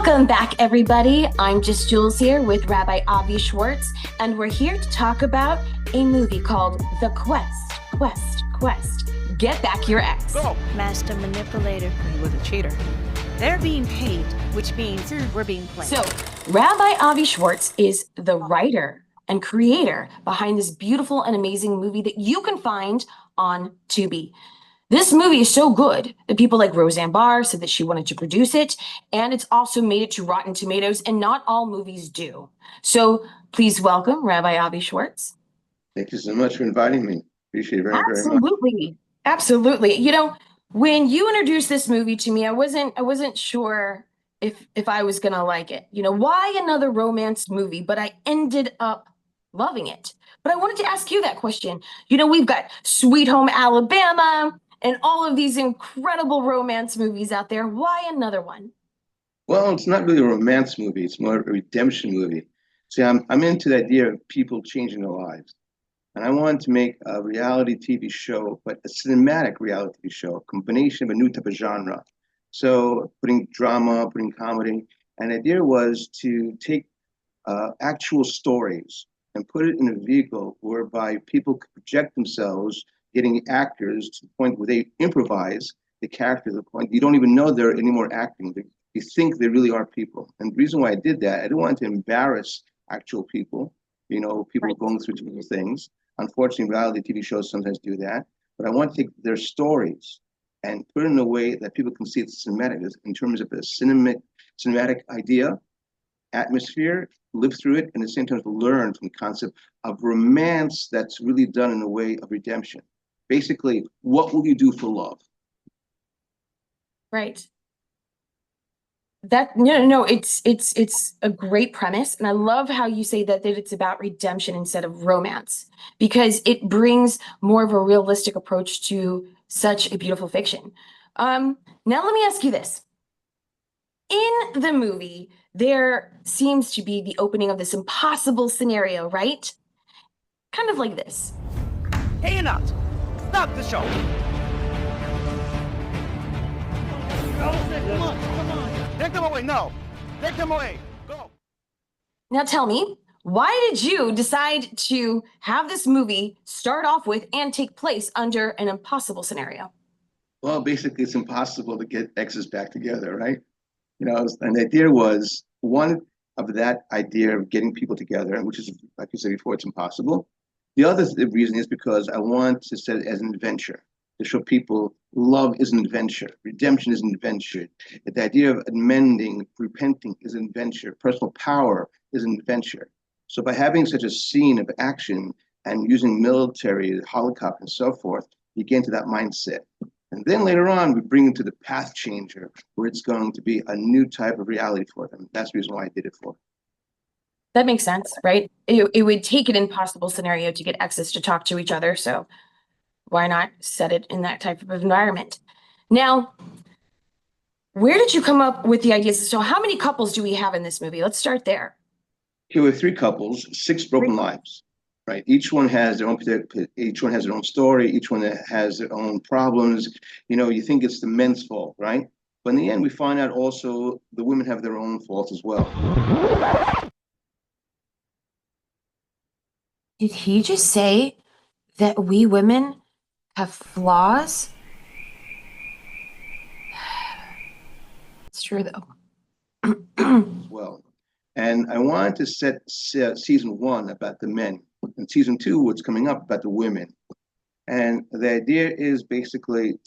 Welcome back, everybody. I'm Just Jules here with Rabbi Avi Schwartz, and we're here to talk about a movie called The Quest. Get back your ex. Go. Master manipulator. He was a cheater. They're being paid, which means we're being played. So, Rabbi Avi Schwartz is the writer and creator behind this beautiful and amazing movie that you can find on Tubi. This movie is so good that people like Roseanne Barr said that she wanted to produce it, and it's also made it to Rotten Tomatoes, and not all movies do. So please welcome Rabbi Avi Schwartz. Thank you so much for inviting me. Appreciate it very much. Absolutely. You know, when you introduced this movie to me, I wasn't sure if I was gonna like it. You know, why another romance movie? But I ended up loving it. But I wanted to ask you that question. You know, we've got Sweet Home Alabama and all of these incredible romance movies out there. Why another one? Well, it's not really a romance movie. It's more a redemption movie. See, I'm into the idea of people changing their lives. And I wanted to make a reality TV show, but a cinematic reality TV show, a combination of a new type of genre. So putting drama, putting comedy. And the idea was to take actual stories and put it in a vehicle whereby people could project themselves, getting actors to the point where they improvise the character to the point you don't even know they're anymore acting. You think they really are people. And the reason why I did that, I didn't want to embarrass actual people, you know, people going through different things. Unfortunately, reality TV shows sometimes do that. But I want to take their stories and put it in a way that people can see it's cinematic, in terms of a cinematic idea, atmosphere, live through it, and at the same time learn from the concept of romance that's really done in a way of redemption. Basically, what will you do for love? Right. It's a great premise, and I love how you say that it's about redemption instead of romance, because it brings more of a realistic approach to such a beautiful fiction. Now let me ask you this. In the movie, there seems to be the opening of this impossible scenario, right? Kind of like this. Hey, enough. Stop the show. Come on. Take them away. No. Take them away. Go. Now tell me, why did you decide to have this movie start off with and take place under an impossible scenario? Well, basically, it's impossible to get exes back together, right? You know, and the idea was one of that idea of getting people together, which is, like you said before, it's impossible. The other reason is because I want to set it as an adventure, to show people love is an adventure, redemption is an adventure. The idea of amending, repenting is an adventure, personal power is an adventure. So by having such a scene of action and using military, Holocaust, and so forth, you get into that mindset. And then later on, we bring it to the path changer, where it's going to be a new type of reality for them. That's the reason why I did it for. That makes sense, right? It would take an impossible scenario to get exes to talk to each other. So why not set it in that type of environment? Now, where did you come up with the ideas? So how many couples do we have in this movie? Let's start there. Here we have 3 couples, 6 broken lives, right? Each one has their own story. Each one has their own problems. You know, you think it's the men's fault, right? But in the end, we find out also the women have their own faults as well. Did he just say that we women have flaws? It's true, though. Well, and I wanted to set season 1 about the men, and season 2, what's coming up, about the women. And the idea is basically,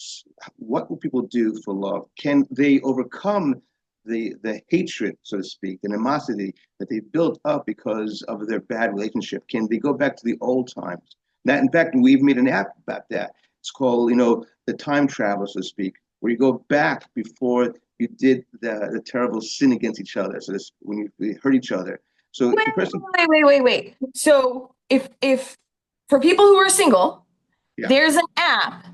what will people do for love? Can they overcome the hatred, so to speak, the animosity that they built up because of their bad relationship? Can they go back to the old times? That, in fact, we've made an app about that. It's called, you know, the time travel, so to speak, where you go back before you did the terrible sin against each other. So this, when you hurt each other. So Wait. So if for people who are single, yeah, there's an app,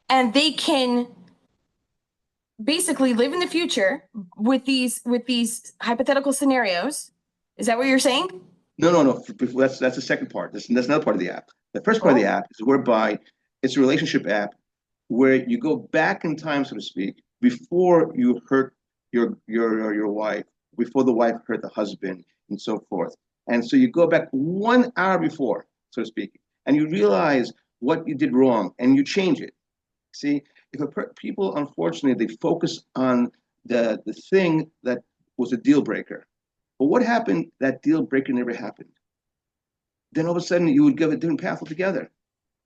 and they can basically live in the future with these hypothetical scenarios. Is that what you're saying? No. That's the second part. That's another part of the app. The first part of the app is whereby it's a relationship app where you go back in time, so to speak, before you hurt your wife before the wife hurt the husband and so forth. And so you go back 1 hour before, so to speak, and you realize what you did wrong and you change it. See, if people, unfortunately, they focus on the thing that was a deal breaker. But what happened? That deal breaker never happened. Then all of a sudden you would give a different path altogether.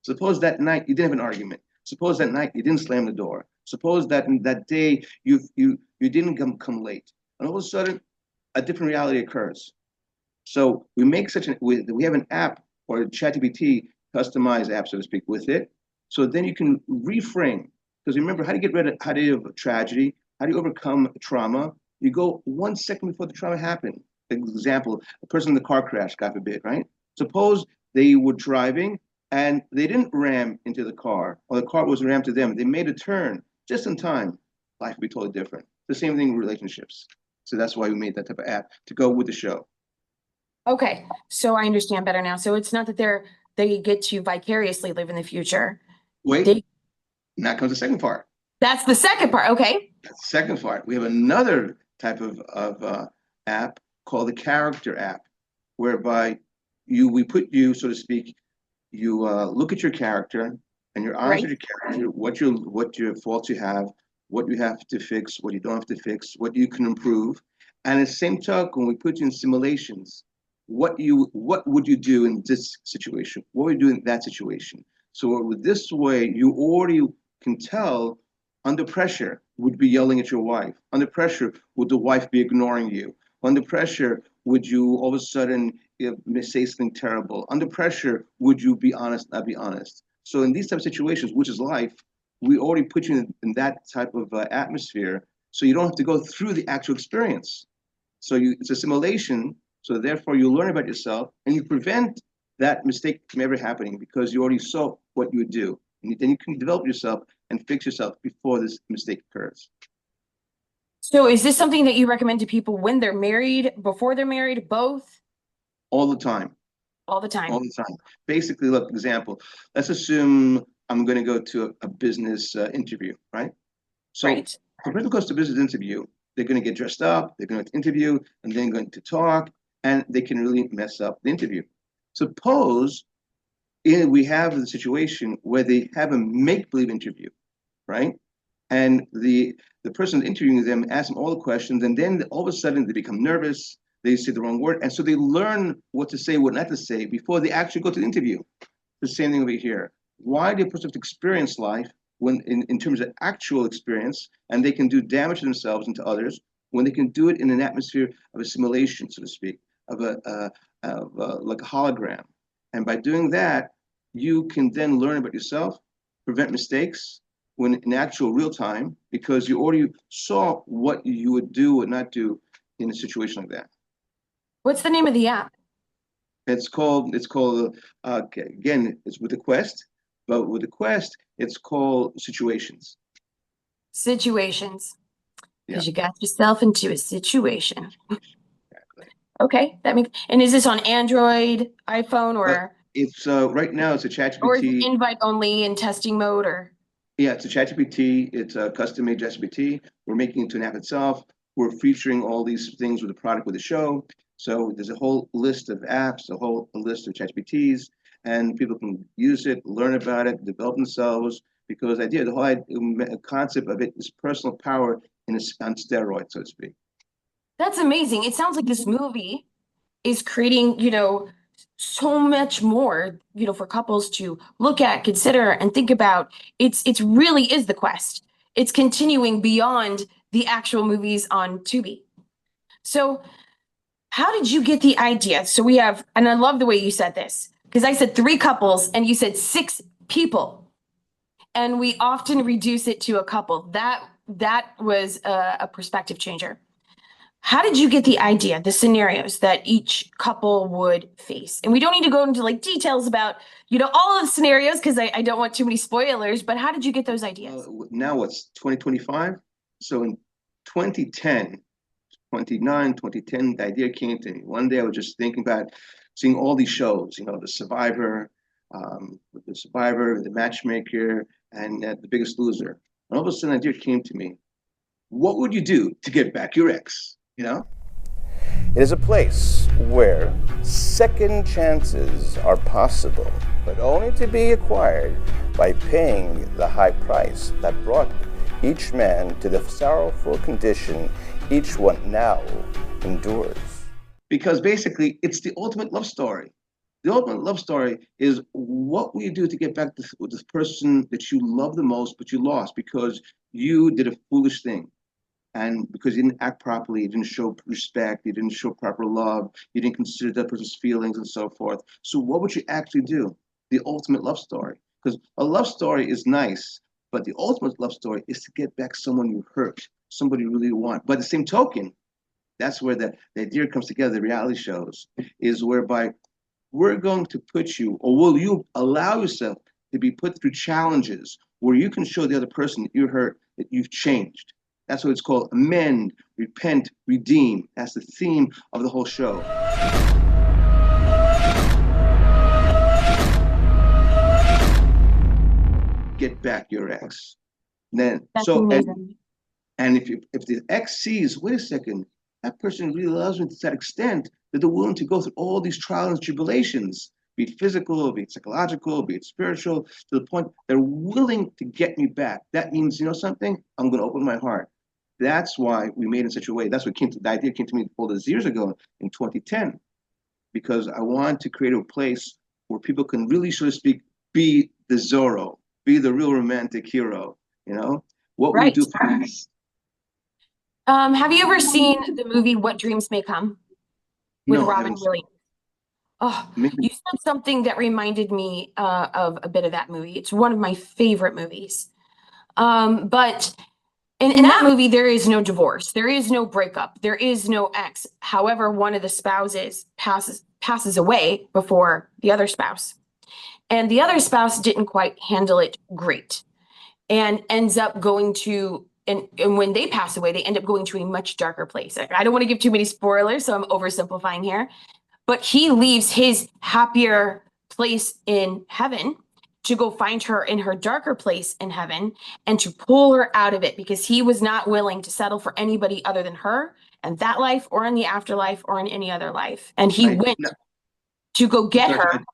Suppose that night you didn't have an argument. Suppose that night you didn't slam the door. Suppose that day you didn't come late. And all of a sudden a different reality occurs. So we make we have an app or a ChatGPT customized app, so to speak, with it. So then you can reframe. Because remember, how do you have a tragedy? How do you overcome trauma? You go 1 second before the trauma happened. For example, a person in the car crash, God forbid, right? Suppose they were driving and they didn't ram into the car, or the car was rammed to them. They made a turn just in time. Life would be totally different. The same thing with relationships. So that's why we made that type of app to go with the show. Okay, so I understand better now. So it's not that they get to vicariously live in the future. Wait, They, now comes the second part. that's the second part. Okay. That's the second part. We have another type of app called the character app, whereby we put you, so to speak, you look at your character and you're honest with your character, what your faults you have, what you have to fix, what you don't have to fix, what you can improve. And at the same token, we put you in simulations. What would you do in this situation? What would you do in that situation? So with this way, you already can tell under pressure, would be yelling at your wife. Under pressure, would the wife be ignoring you? Under pressure, would you all of a sudden say something terrible? Under pressure, would you be honest, not be honest? So in these type of situations, which is life, we already put you in that type of atmosphere, so you don't have to go through the actual experience. So it's a simulation, so therefore you learn about yourself and you prevent that mistake from ever happening because you already saw what you would do. And then you can develop yourself and fix yourself before this mistake occurs. So is this something that you recommend to people when they're married, before they're married, both? All the time. All the time. All the time. Basically, look, example, let's assume I'm going to go to a business interview, right? So Right. when people goes to a business interview, they're going to get dressed up, they're going to interview, and then going to talk, and they can really mess up the interview. Suppose we have the situation where they have a make-believe interview, right? And the person interviewing them asks them all the questions, and then all of a sudden they become nervous, they say the wrong word, and so they learn what to say, what not to say before they actually go to the interview. The same thing over here. Why do a person have to experience life when in terms of actual experience, and they can do damage to themselves and to others when they can do it in an atmosphere of a simulation, so to speak, of like a hologram. And by doing that, you can then learn about yourself, prevent mistakes when in actual real time, because you already saw what you would do or not do in a situation like that. What's the name of the app? It's called again, it's with the Quest, but with the Quest, it's called Situations. Situations. Because Yeah. you got yourself into a situation. Exactly. Okay, and is this on Android, iPhone, or It's right now it's a is it ChatGPT. invite only in testing mode, or? Yeah, it's a ChatGPT. It's a custom-made ChatGPT. We're making it into an app itself. We're featuring all these things with the product with the show. So there's a whole list of apps, a list of ChatGPTs, and people can use it, learn about it, develop themselves. Because the whole concept of it is personal power on steroids, so to speak. That's amazing. It sounds like this movie is creating, so much more, for couples to look at, consider, and think about. It's really is the quest. It's continuing beyond the actual movies on Tubi. So how did you get the idea? So we have, and I love the way you said this, because I said 3 couples and you said 6 people. And we often reduce it to a couple. That was a perspective changer. How did you get the idea, the scenarios that each couple would face? And we don't need to go into like details about, all of the scenarios because I don't want too many spoilers, but how did you get those ideas? Now what's 2025? So in 2010, 2010, the idea came to me. One day I was just thinking about seeing all these shows, The Survivor, The Matchmaker, and The Biggest Loser. And all of a sudden, an idea came to me. what would you do to get back your ex? You know? It is a place where second chances are possible, but only to be acquired by paying the high price that brought each man to the sorrowful condition each one now endures. Because basically, it's the ultimate love story. The ultimate love story is what will you do to get back with this person that you love the most, but you lost because you did a foolish thing. And because you didn't act properly, you didn't show respect, you didn't show proper love, you didn't consider that person's feelings and so forth. So what would you actually do? The ultimate love story. Because a love story is nice, but the ultimate love story is to get back someone you hurt, somebody you really want. By the same token, that's where the idea comes together, the reality shows, is whereby we're going to put you, or will you allow yourself to be put through challenges where you can show the other person that you hurt that you've changed. That's what it's called. Amend, repent, redeem. That's the theme of the whole show. Get back your ex. Then That's so amazing. and if the ex sees, wait a second, that person really loves me to that extent that they're willing to go through all these trials and tribulations, be it physical, be it psychological, be it spiritual, to the point they're willing to get me back. That means, you know something? I'm going to open my heart. That's why we made it in such a way. That's what the idea came to me all those years ago in 2010, because I wanted to create a place where people can really, so to speak, be the Zorro, be the real romantic hero. You know, what would you Right. do for me? Have you ever seen the movie What Dreams May Come with No, I Robin haven't. Williams? Oh, Maybe. you said something that reminded me of a bit of that movie. It's one of my favorite movies. But in that movie, there is no divorce. There is no breakup. There is no ex. However, one of the spouses passes away before the other spouse. And the other spouse didn't quite handle it great and ends up going to, and when they pass away, they end up going to a much darker place. I don't want to give too many spoilers, so I'm oversimplifying here. But he leaves his happier place in heaven to go find her in her darker place in heaven and to pull her out of it because he was not willing to settle for anybody other than her in that life or in the afterlife or in any other life. And he went No, to go get sorry, her. I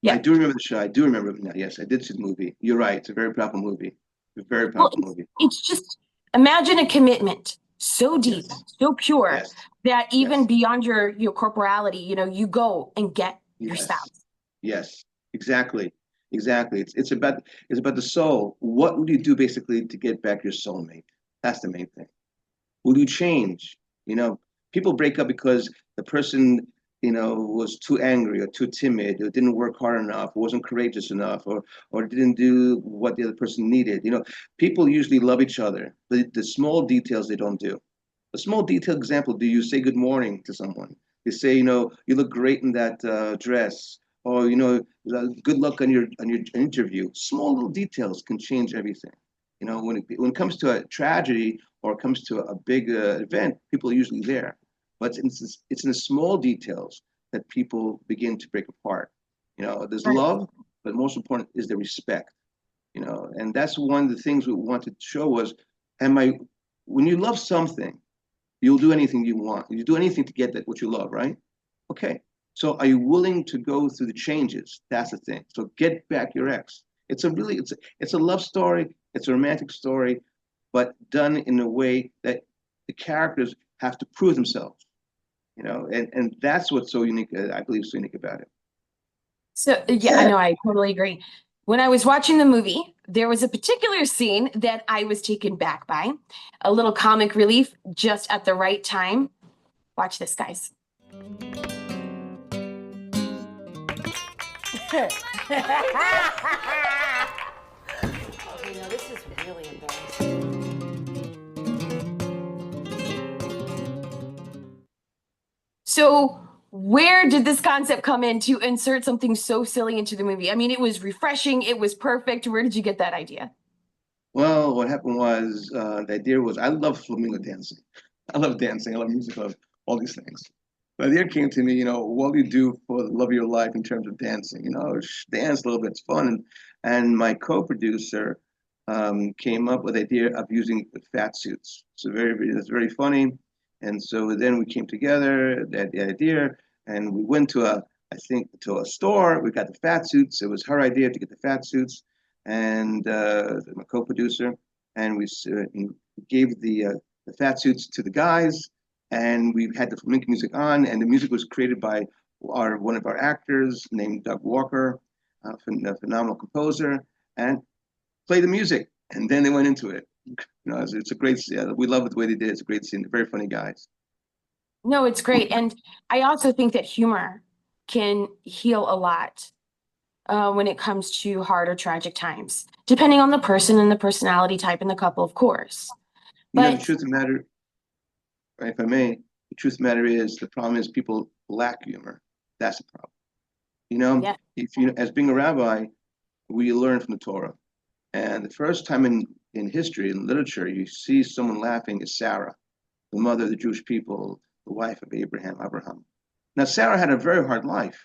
Yeah. do remember the show. I do remember it now. Yes, I did see the movie. You're right. It's a very powerful movie. A very Well, powerful movie. it's just imagine a commitment so deep, Yes. so pure Yes. that even Yes. beyond your corporality, you go and get your Yes. spouse. Yes. Exactly. Exactly. It's about the soul. What would you do basically to get back your soulmate? That's the main thing. Will you change? You know, people break up because the person, was too angry or too timid or didn't work hard enough, or wasn't courageous enough, or didn't do what the other person needed. People usually love each other. The small details they don't do. A small detail example, do you say good morning to someone? You say, you look great in that dress, or good luck on your interview. Small little details can change everything. When it comes to a tragedy or it comes to a big event, people are usually there. But it's in the small details that people begin to break apart. There's Right. love, but most important is the respect. And that's one of the things we wanted to show was, when you love something, you'll do anything you want. You do anything to get that what you love, right? Okay. So are you willing to go through the changes? That's the thing. So get back your ex. It's a love story. It's a romantic story, but done in a way that the characters have to prove themselves. And that's what's so unique. I believe so unique about it. So, yeah, I know, I totally agree. When I was watching the movie, there was a particular scene that I was taken back by, a little comic relief just at the right time. Watch this, guys. Okay, now this is really embarrassing. So, where did this concept come in to insert something so silly into the movie? I mean, it was refreshing, it was perfect. Where did you get that idea? Well, what happened was the idea was I love flamingo dancing. I love dancing. I love music. I love all these things. The idea came to me, what do you do for the love of your life in terms of dancing? Dance a little bit. It's fun. And my co-producer came up with the idea of using the fat suits. So it's very funny. And so then we came together, the idea, and we went to I think, to a store. We got the fat suits. It was her idea to get the fat suits, and my co-producer, and we gave the fat suits to the guys, and we had the flamenco music on, and the music was created by one of our actors named Doug Walker, a phenomenal composer, and play the music, and then they went into it. It's a great scene. We love it the way they did. It's a great scene. They're very funny guys. No, it's great. And I also think that humor can heal a lot when it comes to hard or tragic times, depending on the person and the personality type and the couple, of course. The truth of the matter, if I may, the truth of the matter is the problem is people lack humor. That's the problem. Yeah. If as being a rabbi, we learn from the Torah. And the first time in history, in literature, you see someone laughing is Sarah, the mother of the Jewish people, the wife of Abraham. Now, Sarah had a very hard life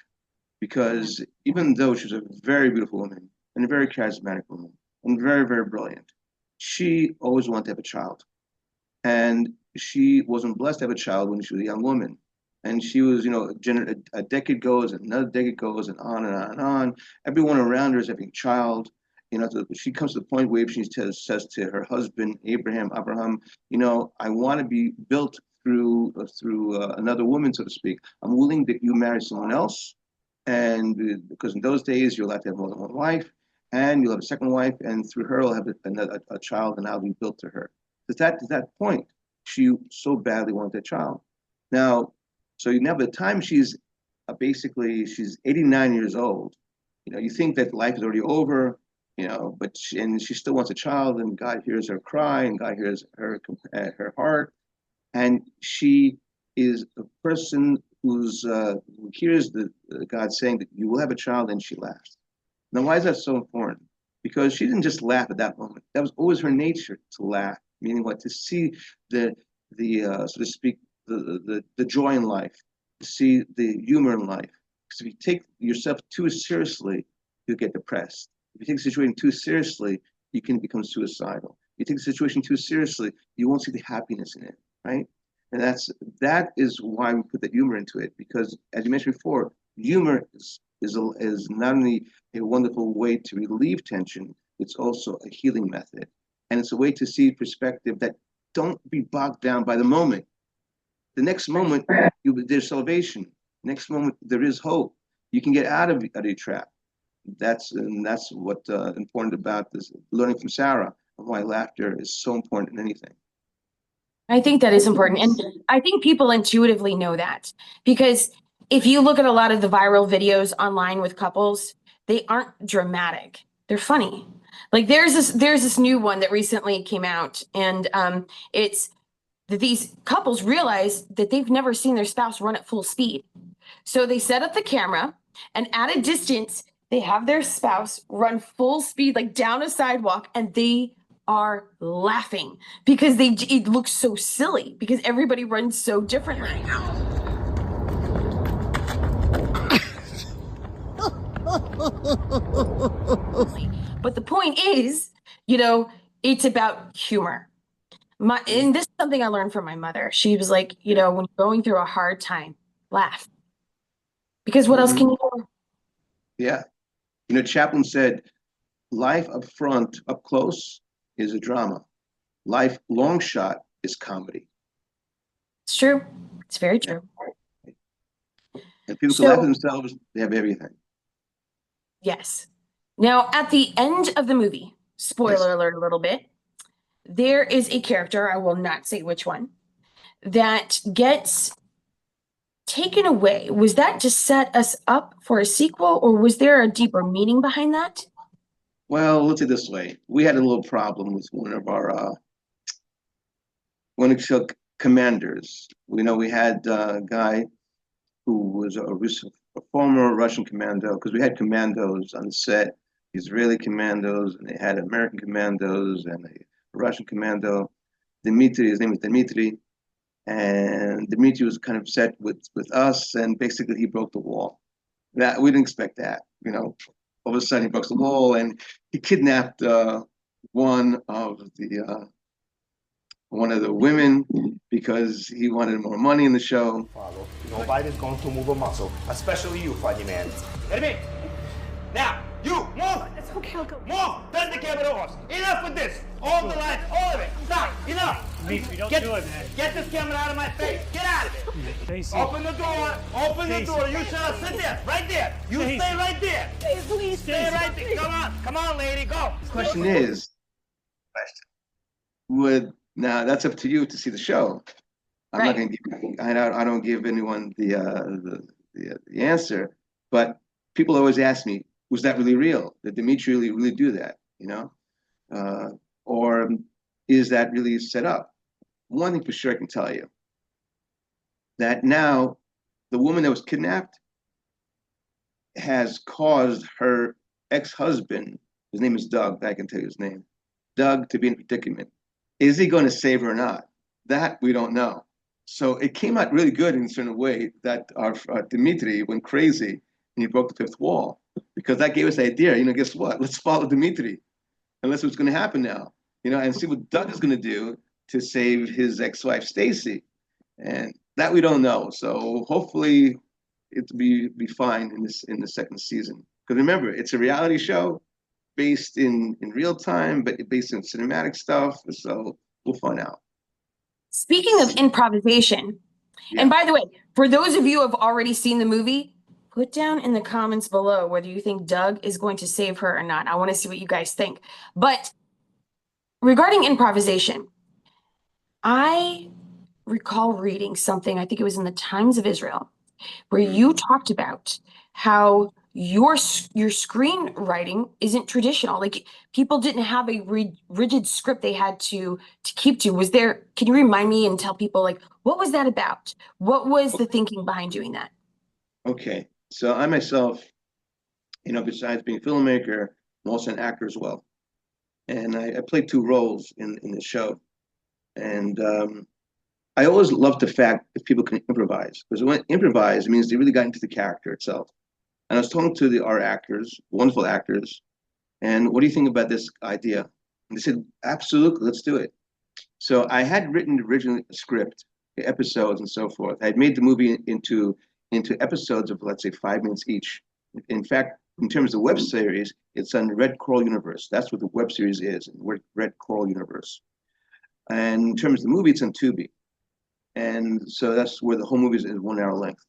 because even though she was a very beautiful woman and a very charismatic woman and very, very brilliant, she always wanted to have a child. And she wasn't blessed to have a child when she was a young woman. And she was, a decade goes and another decade goes and on and on and on. Everyone around her is having a child. She comes to the point where she says to her husband, Abraham, I want to be built through another woman, so to speak. I'm willing that you marry someone else. And because in those days, you're allowed to have more than one wife, and you'll have a second wife, and through her, you'll have a child, and I'll be built to her. To that point, she so badly wanted a child. Now, so by the time she's 89 years old, you think that life is already over, but she still wants a child, and God hears her cry, and God hears her heart, and she is a person who hears God saying that you will have a child, and she laughs. Now, why is that so important? Because she didn't just laugh at that moment. That was always her nature, to laugh, meaning what? To see the so to speak, the joy in life, to see the humor in life. Because if you take yourself too seriously, you get depressed. If you take the situation too seriously, you can become suicidal. If you take the situation too seriously, you won't see the happiness in it, right? And that is why we put the humor into it, because as you mentioned before, humor is not only a wonderful way to relieve tension, it's also a healing method. And it's a way to see perspective that don't be bogged down by the moment. The next moment, there's salvation. Next moment, there is hope. You can get out of a trap. That's what important about this, learning from Sarah, and why laughter is so important in anything. I think that is important. And I think people intuitively know that, because if you look at a lot of the viral videos online with couples, they aren't dramatic. They're funny. Like there's this new one that recently came out, and it's that these couples realize that they've never seen their spouse run at full speed. So they set up the camera, and at a distance, they have their spouse run full speed, like down a sidewalk, and they are laughing because it looks so silly because everybody runs so differently. But the point is, it's about humor. And this is something I learned from my mother. She was like, when you're going through a hard time, laugh. Because what else can you do? Yeah. Chaplin said, life up front, up close, is a drama. Life long shot is comedy. It's true. It's very true. And people can laugh at themselves, they have everything. Yes. Now, at the end of the movie, spoiler alert a little bit, there is a character, I will not say which one, that gets taken away. Was that to set us up for a sequel, or was there a deeper meaning behind that? Well, let's say this way. We had a little problem with one of our commanders. We had a guy who was a former Russian commando, because we had commandos on the set, Israeli commandos, and they had American commandos and a Russian commando. Dmitry, his name was Dmitry, and Dmitry was kind of upset with us, and basically he broke the wall. That we didn't expect that, All of a sudden he broke the wall and he kidnapped one of the women because he wanted more money in the show. Follow. Nobody's going to move a muscle, especially you, funny man. Get me? Now, you, move! It's okay, I'll go. Move! Turn the camera off. Enough with this. All the lights, all of it. Stop. Enough. Dimitri, don't do it, man. Get this camera out of my face. Get out of it. Stacey. Open the door. Open the Stacey. door. You shut up. Sit there. Right there. You Stacey. stay right there. Please, Stay right there. Come on. Come on, lady. Go. The question is, now that's up to you to see the show. I'm not going to give. I don't give anyone the answer. But people always ask me, was that really real? Did Dimitri really do that? You know, or is that really set up? One thing for sure I can tell you, that now the woman that was kidnapped has caused her ex-husband, his name is Doug, I can tell you his name, Doug, to be in a predicament. Is he going to save her or not? That we don't know. So it came out really good in a certain way that our Dimitri went crazy and he broke the fifth wall, because that gave us the idea, you know, guess what? Let's follow Dimitri and let's see what's going to happen now, you know, and see what Doug is going to do to save his ex-wife, Stacy. And that we don't know. So hopefully it'll be fine in the second season. Because remember, it's a reality show based in real time, but based in cinematic stuff. So we'll find out. Speaking of improvisation, and by the way, for those of you who have already seen the movie, put down in the comments below whether you think Doug is going to save her or not. I want to see what you guys think. But regarding improvisation, I recall reading something, I think it was in the Times of Israel, where you talked about how your screenwriting isn't traditional. Like, people didn't have a rigid script they had to keep to. Was there, can you remind me and tell people, like, what was that about? What was the thinking behind doing that? Okay, so I myself, you know, besides being a filmmaker, I'm also an actor as well. And I played two roles in the show. And I always loved the fact that people can improvise, because when improvise, it means they really got into the character itself. And I was talking to our actors, wonderful actors, and what do you think about this idea? And they said, absolutely, let's do it. So I had written originally a script, episodes and so forth. I had made the movie into episodes of, let's say, 5 minutes each. In fact, in terms of web series, it's on Red Coral Universe. That's what the web series is, Red Coral Universe. And in terms of the movie, it's on Tubi. And so that's where the whole movie is 1 hour length.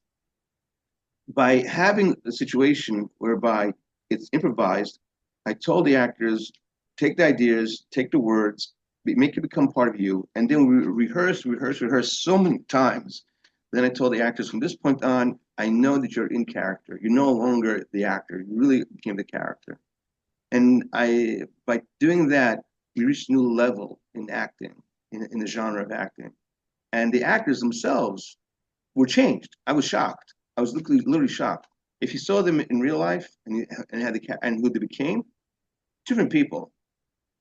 By having a situation whereby it's improvised, I told the actors, take the ideas, take the words, make it become part of you. And then we rehearse so many times. Then I told the actors, from this point on, I know that you're in character. You're no longer the actor. You really became the character. And by doing that, we reached a new level in acting, in the genre of acting. And the actors themselves were changed. I was shocked. I was literally shocked. If you saw them in real life and who they became, different people.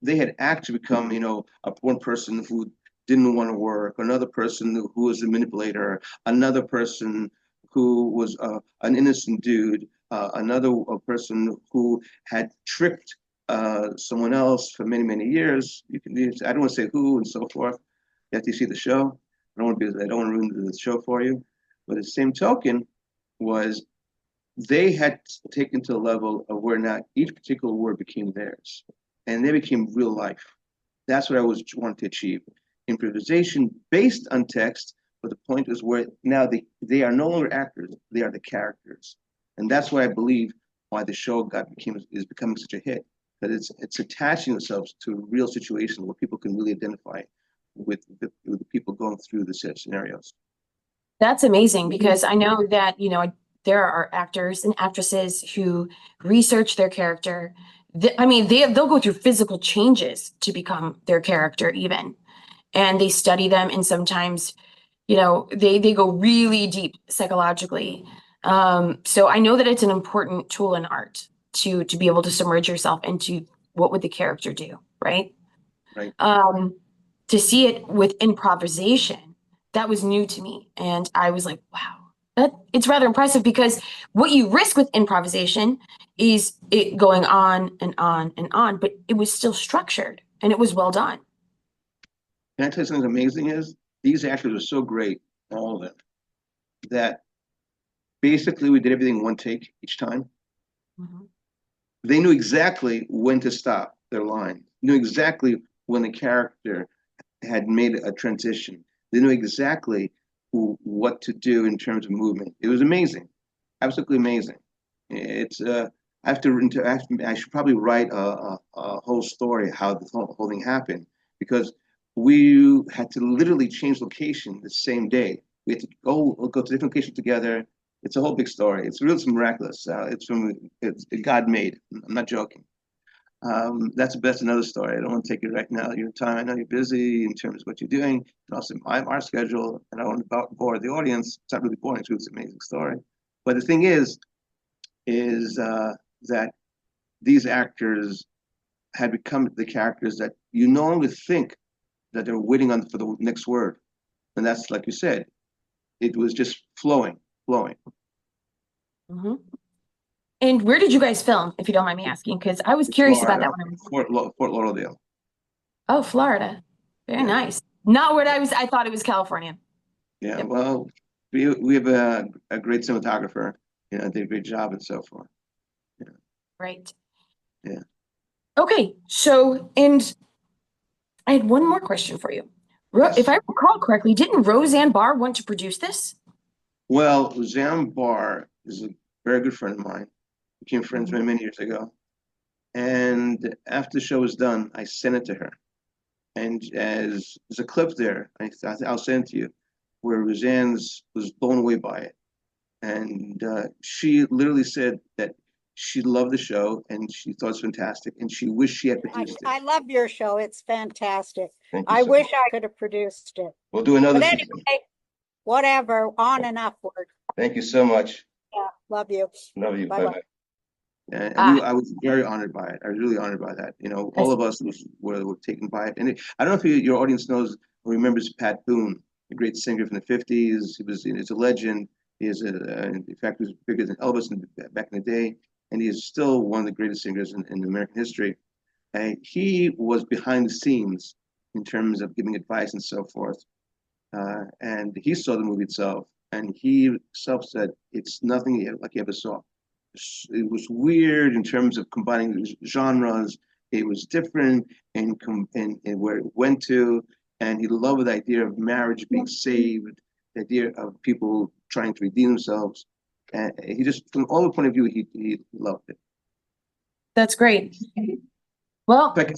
They had actually become, you know, one person who didn't want to work, another person who was a manipulator, another person who was an innocent dude, another person who had tricked someone else for many, many years. I don't want to say who and so forth. You have to see the show. I don't want to ruin the show for you. But the same token was they had taken to a level of where now each particular word became theirs, and they became real life. That's what I was wanting to achieve. Improvisation based on text, but the point is where now they are no longer actors, they are the characters. And that's why I believe why the show is becoming such a hit, that it's attaching themselves to real situations where people can really identify with the people going through the scenarios. That's amazing, because I know that, you know, there are actors and actresses who research their character. They'll go through physical changes to become their character even. And they study them, and sometimes, you know, they go really deep psychologically. So I know that it's an important tool in art to be able to submerge yourself into what would the character do, right? Right. To see it with improvisation, that was new to me. And I was like, wow, It's rather impressive because what you risk with improvisation is it going on and on and on, but it was still structured and it was well done. Can I tell you something amazing is these actors are so great, all of them, that basically we did everything in one take each time. Mm-hmm. They knew exactly when to stop their line, knew exactly when the character had made a transition. They knew exactly what to do in terms of movement. It was amazing, absolutely amazing. It's I should probably write a whole story how the whole thing happened because we had to literally change location the same day. We had to go to different locations together. It's a whole big story. It's really miraculous. It's God made. I'm not joking. That's another story. I don't want to take it right now. Your time. I know you're busy in terms of what you're doing, and also our schedule. And I don't want to bore the audience. It's not really boring. It's really an amazing story. But the thing is that these actors had become the characters that you no longer think that they're waiting on for the next word, and that's like you said, it was just flowing. Mm-hmm. And where did you guys film, if you don't mind me asking? Because I was curious Florida, about that one. Fort Lauderdale. Oh, Florida. Very nice. Not where I thought it was California. Yeah, Yep. well, we have a great cinematographer, did a great job and so forth. Yeah. Right. Yeah. Okay, so, and I had one more question for you. Yes. If I recall correctly, didn't Roseanne Barr want to produce this? Well, Roseanne Barr is a very good friend of mine. We became friends many years ago. And after the show was done, I sent it to her. And as there's a clip there, I'll send it to you, where Roseanne was blown away by it. And she literally said that she loved the show and she thought it was fantastic and she wished she had produced it. I love your show. It's fantastic. Thank you I so wish much. I could have produced it. We'll do another But season. anyway, whatever, on and upward. Thank you so much. Yeah, love you. Love you. Bye-bye. Bye-bye. And I was very honored by it. I was really honored by that. All of us were taken by it. And I don't know if your audience knows or remembers Pat Boone, a great singer from the 50s. He's a legend. In fact, he was bigger than Elvis back in the day. And he is still one of the greatest singers in American history. And he was behind the scenes in terms of giving advice and so forth. And he saw the movie itself. And he himself said, it's nothing like he ever saw. It was weird in terms of combining genres. It was different and where it went to. And he loved the idea of marriage being saved, the idea of people trying to redeem themselves. And he just, from all the point of view, he loved it. That's great. Well, if I can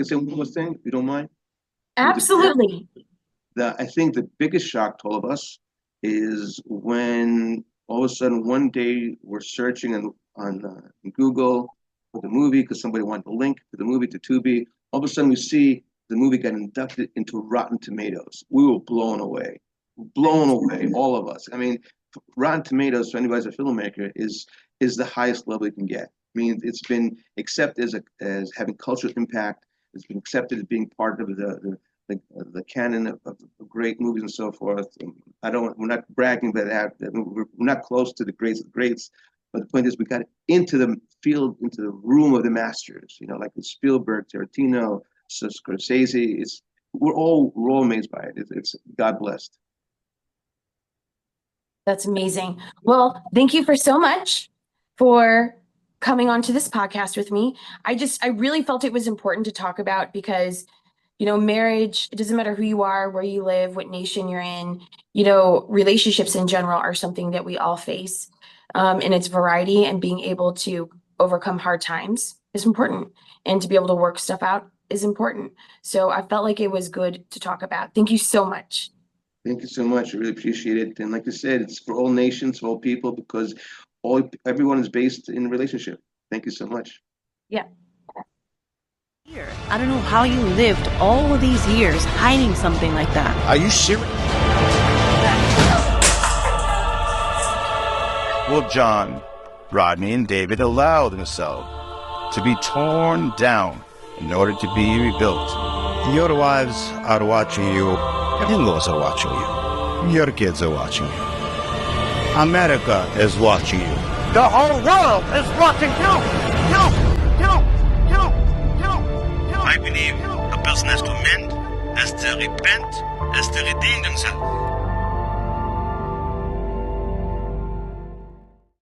say one more thing, if you don't mind. Absolutely. I think the biggest shock to all of us is when all of a sudden one day we're searching on Google for the movie because somebody wanted the link to the movie to Tubi. All of a sudden we see the movie got inducted into Rotten Tomatoes. We were blown away, all of us. I mean, Rotten Tomatoes, for anybody who's a filmmaker, is the highest level you can get. I mean, it's been accepted as having cultural impact. It's been accepted as being part of the canon of great movies and so forth. We're not bragging about that. We're not close to the greats of the greats. But the point is, we got into the field, into the room of the masters. Like with Spielberg, Tarantino, Scorsese. We're all amazed by it. It's God blessed. That's amazing. Well, thank you so much for coming on to this podcast with me. I really felt it was important to talk about because marriage, it doesn't matter who you are, where you live, what nation you're in, relationships in general are something that we all face in its variety, and being able to overcome hard times is important, and to be able to work stuff out is important. So I felt like it was good to talk about. Thank you so much. Thank you so much. I really appreciate it. And like I said, it's for all nations, for all people, because everyone is based in a relationship. Thank you so much. Yeah. I don't know how you lived all of these years hiding something like that. Are you serious? Well, John, Rodney, and David allowed themselves to be torn down in order to be rebuilt. Your wives are watching you. Your in-laws are watching you. Your kids are watching you. America is watching you. The whole world is watching you. I believe a person has to mend, has to repent, has to redeem themselves.